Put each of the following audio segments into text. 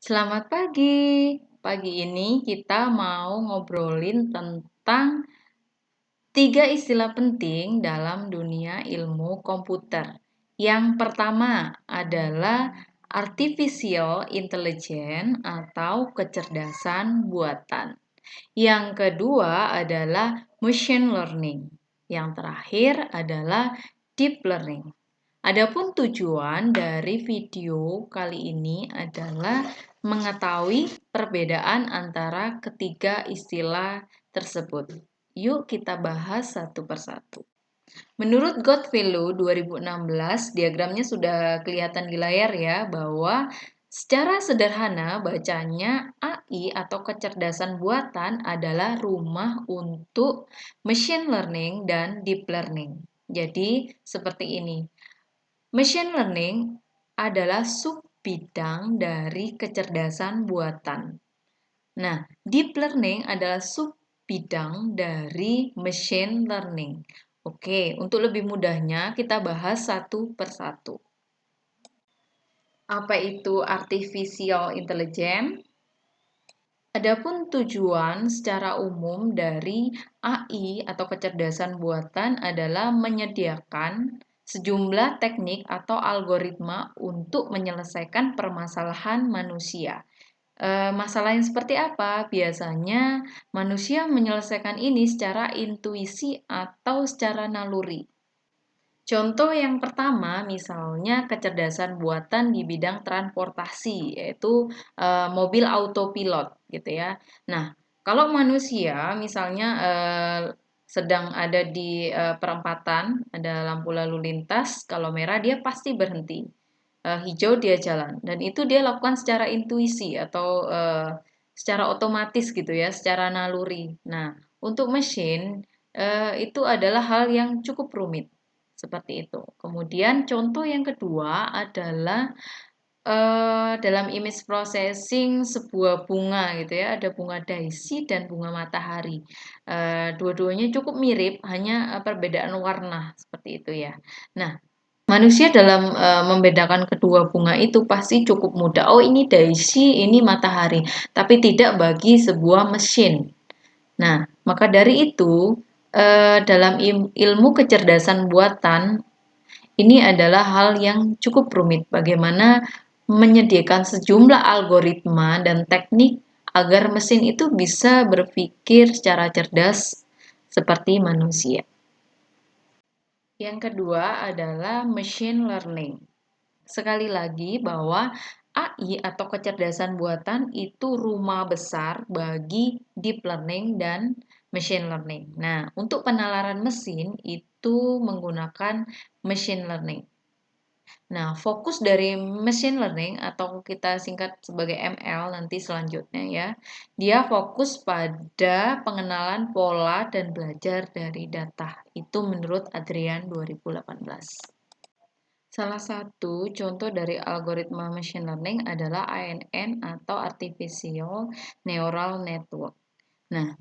Selamat pagi. Pagi ini kita mau ngobrolin tentang 3 istilah penting dalam dunia ilmu komputer. Yang pertama adalah artificial intelligence atau kecerdasan buatan. Yang kedua adalah machine learning. Yang terakhir adalah deep learning. Adapun tujuan dari video kali ini adalah mengetahui perbedaan antara ketiga istilah tersebut. Yuk kita bahas satu persatu. Menurut Godfellow 2016, diagramnya sudah kelihatan di layar ya, bahwa secara sederhana bacanya AI atau kecerdasan buatan adalah rumah untuk machine learning dan deep learning. Jadi seperti ini. Machine learning adalah sub bidang dari kecerdasan buatan. Nah, deep learning adalah sub bidang dari machine learning. Oke, untuk lebih mudahnya kita bahas satu persatu. Apa itu artificial intelligence? Adapun tujuan secara umum dari AI atau kecerdasan buatan adalah menyediakan sejumlah teknik atau algoritma untuk menyelesaikan permasalahan manusia. Masalah yang seperti apa? Biasanya manusia menyelesaikan ini secara intuisi atau secara naluri. Contoh yang pertama, misalnya kecerdasan buatan di bidang transportasi, yaitu mobil autopilot, gitu ya. Nah, kalau manusia misalnya sedang ada di perempatan, ada lampu lalu lintas, kalau merah dia pasti berhenti, hijau dia jalan, dan itu dia lakukan secara intuisi atau secara otomatis gitu ya, secara naluri. Nah, untuk mesin itu adalah hal yang cukup rumit. Seperti itu. Kemudian contoh yang kedua adalah dalam image processing sebuah bunga gitu ya, ada bunga daisy dan bunga matahari. Dua-duanya cukup mirip, hanya perbedaan warna seperti itu ya. Nah, manusia dalam membedakan kedua bunga itu pasti cukup mudah. Oh, ini daisy, ini matahari. Tapi tidak bagi sebuah mesin. Nah, maka dari itu dalam ilmu kecerdasan buatan ini adalah hal yang cukup rumit, bagaimana menyediakan sejumlah algoritma dan teknik agar mesin itu bisa berpikir secara cerdas seperti manusia. Yang kedua adalah machine learning. Sekali lagi bahwa AI atau kecerdasan buatan itu rumah besar bagi deep learning dan machine learning. Nah, untuk penalaran mesin itu menggunakan machine learning. Nah, fokus dari machine learning atau kita singkat sebagai ML nanti selanjutnya ya, dia fokus pada pengenalan pola dan belajar dari data. Itu menurut Adrian 2018. Salah satu contoh dari algoritma machine learning adalah ANN atau Artificial Neural Network. Nah,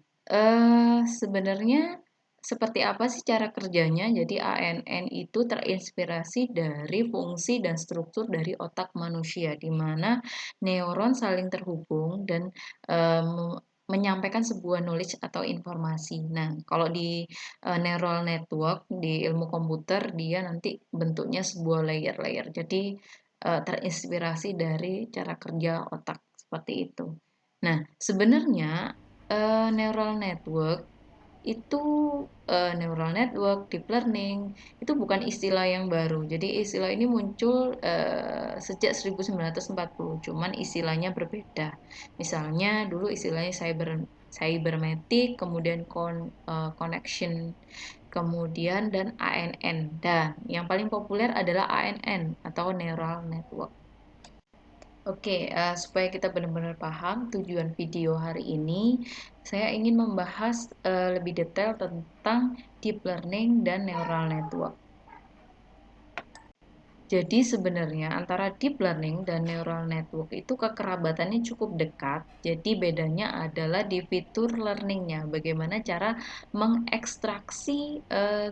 sebenarnya seperti apa sih cara kerjanya? Jadi ANN itu terinspirasi dari fungsi dan struktur dari otak manusia, di mana neuron saling terhubung dan menyampaikan sebuah knowledge atau informasi. Nah, kalau di neural network di ilmu komputer dia nanti bentuknya sebuah layer-layer. Jadi terinspirasi dari cara kerja otak seperti itu. Nah, sebenarnya neural network itu neural network, deep learning itu bukan istilah yang baru. Jadi istilah ini muncul sejak 1940, cuman istilahnya berbeda. Misalnya dulu istilahnya cybernetic, kemudian connection, kemudian dan ANN. Dan yang paling populer adalah ANN atau neural network. Oke, supaya kita benar-benar paham tujuan video hari ini, saya ingin membahas lebih detail tentang deep learning dan neural network. Jadi sebenarnya antara deep learning dan neural network itu kekerabatannya cukup dekat. Jadi bedanya adalah di fitur learningnya, bagaimana cara mengekstraksi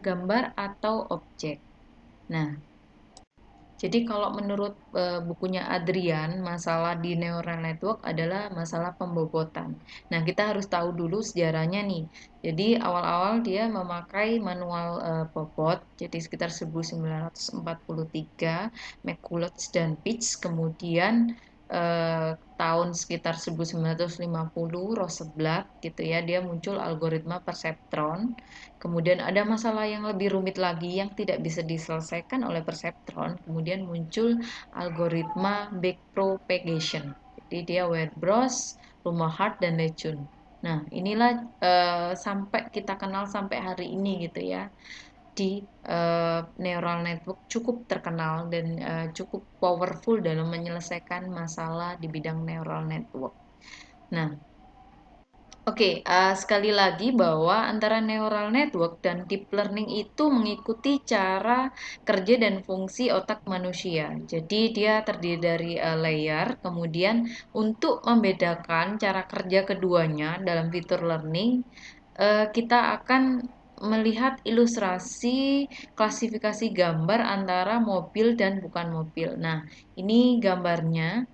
gambar atau objek. Nah, Jadi kalau menurut bukunya Adrian, masalah di neural network adalah masalah pembobotan. Nah, kita harus tahu dulu sejarahnya nih. Jadi awal-awal dia memakai manual bobot, jadi sekitar 1943, McCulloch dan Pitts. Kemudian tahun sekitar 1950, Rosenblatt gitu ya, dia muncul algoritma perseptron. Kemudian ada masalah yang lebih rumit lagi yang tidak bisa diselesaikan oleh perseptron. Kemudian muncul algoritma backpropagation. Jadi dia Weierstrass, Rumelhart, dan LeJeune. Nah, inilah sampai kita kenal sampai hari ini gitu ya. Di neural network cukup terkenal dan cukup powerful dalam menyelesaikan masalah di bidang neural network. Nah, oke, sekali lagi bahwa antara neural network dan deep learning itu mengikuti cara kerja dan fungsi otak manusia. Jadi dia terdiri dari layer, kemudian untuk membedakan cara kerja keduanya dalam fitur learning, kita akan melihat ilustrasi klasifikasi gambar antara mobil dan bukan mobil. Nah, ini gambarnya.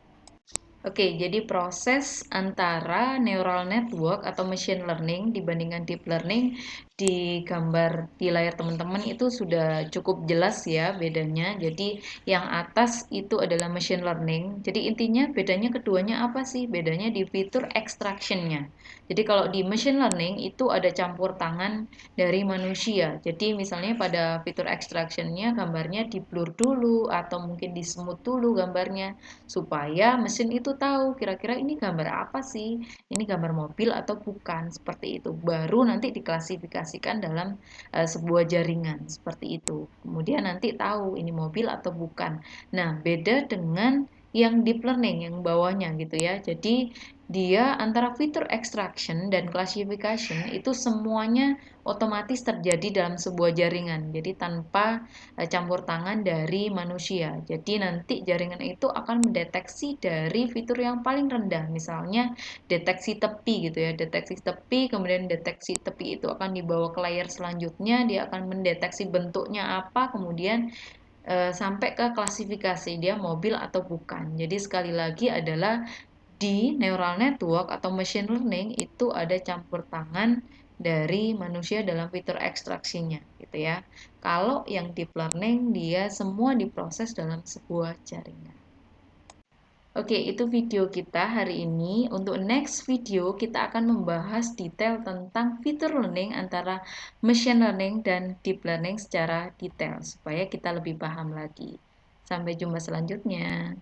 Oke, jadi proses antara neural network atau machine learning dibandingkan deep learning di gambar di layar teman-teman itu sudah cukup jelas ya bedanya. Jadi yang atas itu adalah machine learning. Jadi intinya bedanya keduanya apa sih? Bedanya di fitur extraction-nya. Jadi kalau di machine learning itu ada campur tangan dari manusia. Jadi misalnya pada fitur extraction-nya gambarnya di blur dulu atau mungkin di smooth dulu gambarnya supaya mesin itu tahu kira-kira ini gambar apa sih, ini gambar mobil atau bukan, seperti itu. Baru nanti diklasifikasikan dalam sebuah jaringan, seperti itu. Kemudian nanti tahu ini mobil atau bukan. Nah, beda dengan yang deep learning yang bawahnya gitu ya. Jadi dia antara fitur extraction dan classification itu semuanya otomatis terjadi dalam sebuah jaringan. Jadi tanpa campur tangan dari manusia. Jadi nanti jaringan itu akan mendeteksi dari fitur yang paling rendah, misalnya deteksi tepi gitu ya, deteksi tepi, kemudian deteksi tepi itu akan dibawa ke layer selanjutnya, dia akan mendeteksi bentuknya apa, kemudian sampai ke klasifikasi dia mobil atau bukan. Jadi sekali lagi adalah di neural network atau machine learning itu ada campur tangan dari manusia dalam fitur ekstraksinya gitu ya. Kalau yang deep learning dia semua diproses dalam sebuah jaringan. Oke, itu video kita hari ini. Untuk next video kita akan membahas detail tentang fitur learning antara machine learning dan deep learning secara detail supaya kita lebih paham lagi. Sampai jumpa selanjutnya.